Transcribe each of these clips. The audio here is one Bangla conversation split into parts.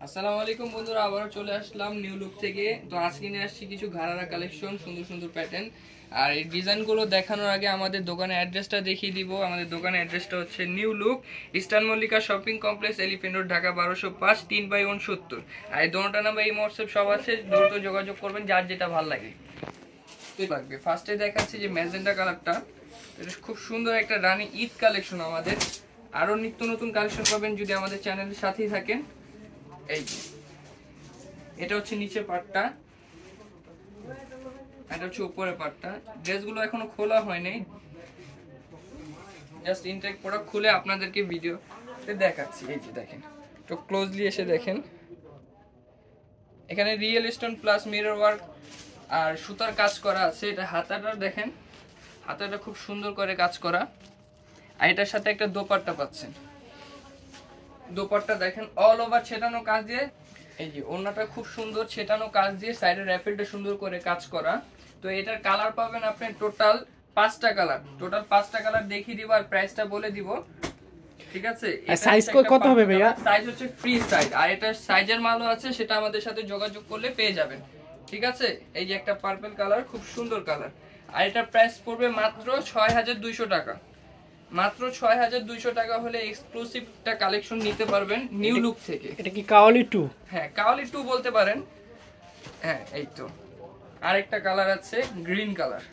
আসসালামু আলাইকুম বন্ধুরা, আবারও চলে আসলাম নিউ লুক থেকে। তো আজকে নিয়ে আসছি কিছু ঘাড়ারা কালেকশন, সুন্দর সুন্দর প্যাটার্ন। আর এই ডিজাইনগুলো দেখানোর আগে আমাদের দোকানের অ্যাড্রেসটা দেখিয়ে দিব। আমাদের দোকানের অ্যাড্রেসটা হচ্ছে new look, eastern Mallika shopping complex, elephant road, Dhaka 1205, 3/69। আর এই দোনোটা নাম্বার এই হোয়াটসঅ্যাপ সব আছে, দ্রুত যোগাযোগ করবেন যার যেটা ভালো লাগে লাগবে। ফার্স্টে দেখাচ্ছি যে ম্যাজেন্টা কালারটা, এটা খুব সুন্দর একটা রানী ঈদ কালেকশন। আমাদের আরও নিত্য নতুন কালেকশন পাবেন যদি আমাদের চ্যানেলের সাথেই থাকেন। এই এটা হচ্ছে নিচের পার্টটা, এটা হচ্ছে উপরের পার্টটা। ড্রেসগুলো এখনো খোলা হয়নি, জাস্ট ইনটেক প্রোডাক্ট খুলে আপনাদেরকে ভিডিওতে দেখাচ্ছি। এই যে দেখেন, তো ক্লোজলি এসে দেখেন, এখানে real stone plus mirror work আর সুতার কাজ করা আছে। এটা হাতাটা দেখেন, হাতাটা খুব সুন্দর করে কাজ করা। আর এটার সাথে একটা দোপাট্টা পাচ্ছেন। দোপাট্টা দেখেন অল ওভার ছেটানো কাজ দিয়ে, এই যে ওড়নাটা খুব সুন্দর ছেটানো কাজ দিয়ে, সাইডের র্যাফেলটা সুন্দর করে কাজ করা। তো এটার কালার পাবেন আপনি টোটাল 5টা কালার দেখিয়ে দিব আর প্রাইসটা বলে দিব, ঠিক আছে? সাইজ কত হবে ভাইয়া? সাইজ হচ্ছে ফ্রি সাইজ, আর এটা সাইজের মালও আছে, সেটা আমাদের সাথে যোগাযোগ করলে পেয়ে যাবেন, ঠিক আছে? এই যে একটা পার্পল কালার, খুব সুন্দর কালার। আর এটার প্রাইস পড়বে মাত্র 6200 টাকা। মাত্র 6200 টাকা হলে এক্সক্লুসিভটা কালেকশন নিতে পারবেন নিউ লুক থেকে। এটা কি কাওয়ালি 2? হ্যাঁ, কাওয়ালি 2 বলতে পারেন। হ্যাঁ, এই তো আরেকটা কালার আছে, গ্রিন কালার।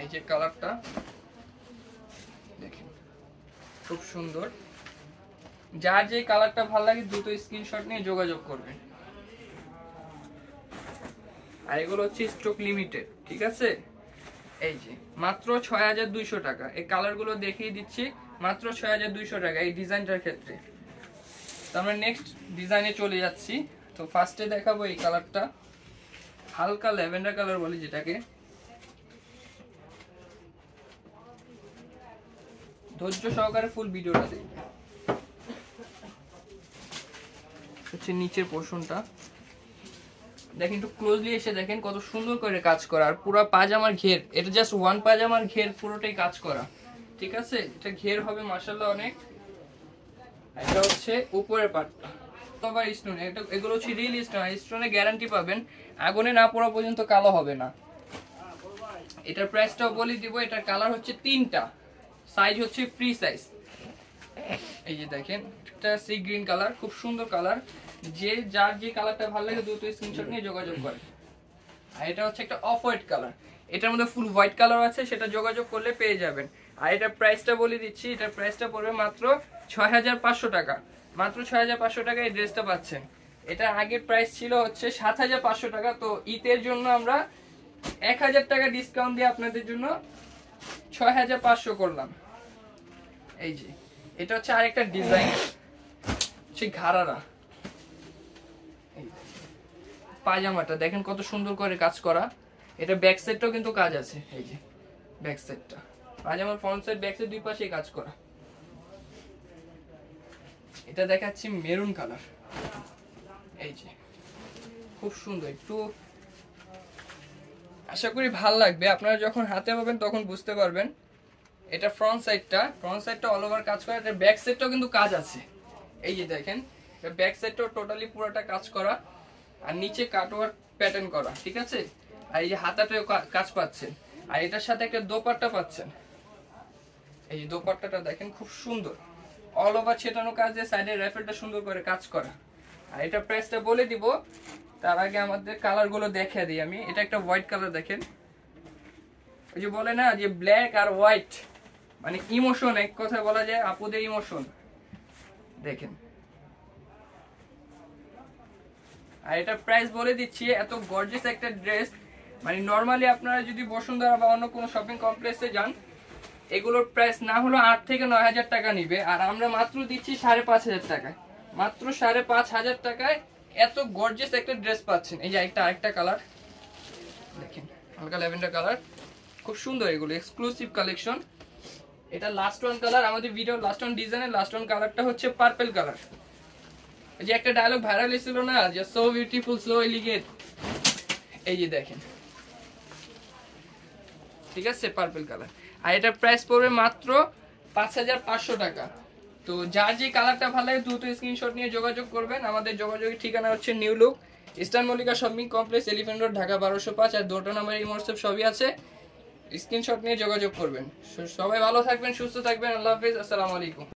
এই যে কালারটা দেখেন, খুব সুন্দর। যার যে কালারটা ভালো লাগে দ্রুত স্ক্রিনশট নিয়ে যোগাযোগ করবেন। আর এগুলো হচ্ছে স্টক লিমিটেড, ঠিক আছে? এই যে মাত্র 6200 টাকা। এই কালারগুলো দেখিয়ে দিচ্ছি, মাত্র 6200 টাকা এই ডিজাইনটার ক্ষেত্রে। তো আমরা নেক্সট ডিজাইনে চলে যাচ্ছি। তো ফার্স্টে দেখাবো এই কালারটা, হালকা ল্যাভেন্ডার কালার বলি যেটাকে। ধৈর্য সহকারে ফুল ভিডিওটা দেখবেন। হচ্ছে নিচের পোর্শনটা দেখেন, একটু ক্লোজলি এসে দেখেন কত সুন্দর করে কাজ করা। আর পুরো পাজামার ঘের, এটা জাস্ট ওয়ান পাজামার ঘের পুরোটাই কাজ করা, ঠিক আছে? এটা ঘের হবে মাশাআল্লাহ অনেক। এটা হচ্ছে উপরের পার্টটা, তবে স্টোন, এটা এগুলো হচ্ছে রিয়েল স্টোন। স্টোনে গ্যারান্টি পাবেন, আগুনে না পড়া পর্যন্ত কালো হবে না। এটার প্রাইসটাও বলে দিব। এটার কালার হচ্ছে 3টা, সাইজ হচ্ছে ফ্রি সাইজ। এই যে দেখেন, এটা সি গ্রিন কালার, খুব সুন্দর কালার। যে যার যে কালারটা ভালো লাগে দ্রুত স্ক্রিনশট নিয়ে যোগাযোগ করে। আর এটা হচ্ছে একটা অফ হোয়াইট কালার, এটার মধ্যে ফুল হোয়াইট কালার আছে, সেটা যোগাযোগ করলে পেয়ে যাবেন। আর এটার প্রাইসটা বলে দিচ্ছি, এটার প্রাইসটা পড়বে মাত্র 6500 টাকা। মাত্র 6500 টাকা এই ড্রেসটা পাচ্ছেন। এটা আগের প্রাইস ছিল হচ্ছে 7500 টাকা। তো ঈদের জন্য আমরা 1000 টাকা ডিসকাউন্ট দিয়ে আপনাদের জন্য 6500 করলাম। এই যে এটা হচ্ছে আরেকটা ডিজাইন, হচ্ছে ঘাড়ারা। পাজামাটা দেখেন কত সুন্দর করে কাজ করা। এটা ব্যাক সাইডটাও কিন্তু কাজ আছে, এই যে ব্যাক সাইডটা, পাজামার ফ্রন্ট সাইড ব্যাক সাইড দুই পাশে কাজ করা। এটা দেখাচ্ছি মেরুন কালার, এই যে খুব সুন্দর। একটু আশা করি ভাল লাগবে, আপনারা যখন হাতে পাবেন তখন বুঝতে পারবেন। এটা ফ্রন্ট সাইডটা অল ওভার কাজ করা। এটা ব্যাক সাইডটাও কিন্তু কাজ আছে, এই যে দেখেন, এটা ব্যাক সাইডটাও টোটালি পুরোটা কাজ করা। আর নিচে কাটওয়ার্ক প্যাটার্ন করা, ঠিক আছে? আর এই যে হাতাটাও কাজ পাচ্ছেন। আর এটার সাথে একটা দোপাট্টা পাচ্ছেন। এই যে দোপাট্টাটা দেখেন, খুব সুন্দর, অল ওভার ছেটানো কাজ দিয়ে সাইডের র্যাফেলটা সুন্দর করে কাজ করা। আর এটা প্রাইসটা বলে দিব, তার আগে আমাদের কালারগুলো দেখিয়ে দিই আমি। এটা একটা হোয়াইট কালার দেখেন, ওই যে বলে না যে ব্ল্যাক আর হোয়াইট মানে ইমোশন, এক কথায় বলা যায় আপুদের ইমোশন। দেখেন, আর এটা প্রাইস বলে দিচ্ছি। এত গর্জিয়াস একটা ড্রেস, মানে নরমালি আপনারা যদি বসুন্ধরা বা অন্য কোনো শপিং কমপ্লেক্সে যান, এগুলোর প্রাইস না হলো 8 থেকে 9000 টাকা নিবে। আর আমরা মাত্র দিচ্ছি 5500 টাকায়। মাত্র 5500 টাকায় এত গর্জিয়াস একটা ড্রেস পাচ্ছেন। এই যে আরেকটা কালার দেখেন, হালকা ল্যাভেন্ডার কালার, খুব সুন্দর। এগুলো এক্সক্লুসিভ কালেকশন। এটা লাস্ট ওয়ান কালার, আমাদের ভিডিওর লাস্ট ওয়ান ডিজাইনের লাস্ট ওয়ান কালারটা হচ্ছে পার্পল কালার। যে একটা ডায়লগ ভাইরাল হয়েছিল না, যে সো বিউটিফুল সো এলিগেন্ট, এই যে দেখেন, ঠিক আছে? Purple colour. আর এটার প্রাইস পড়বে মাত্র 5500 টাকা। তো তো যার যে কালারটা ভালো লাগে দ্রুত স্ক্রিনশট নিয়ে যোগাযোগ করবেন। আমাদের যোগাযোগের ঠিকানা হচ্ছে new look eastern Mallika shopping complex, elephant road, Dhaka 1205। আর 2টা নাম্বার এই হোয়াটসঅ্যাপ সবই আছে, স্ক্রিনশট নিয়ে যোগাযোগ করবেন। সবাই ভালো থাকবেন, সুস্থ থাকবেন, আল্লাহ হাফেজ, আসসালামু আলাইকুম।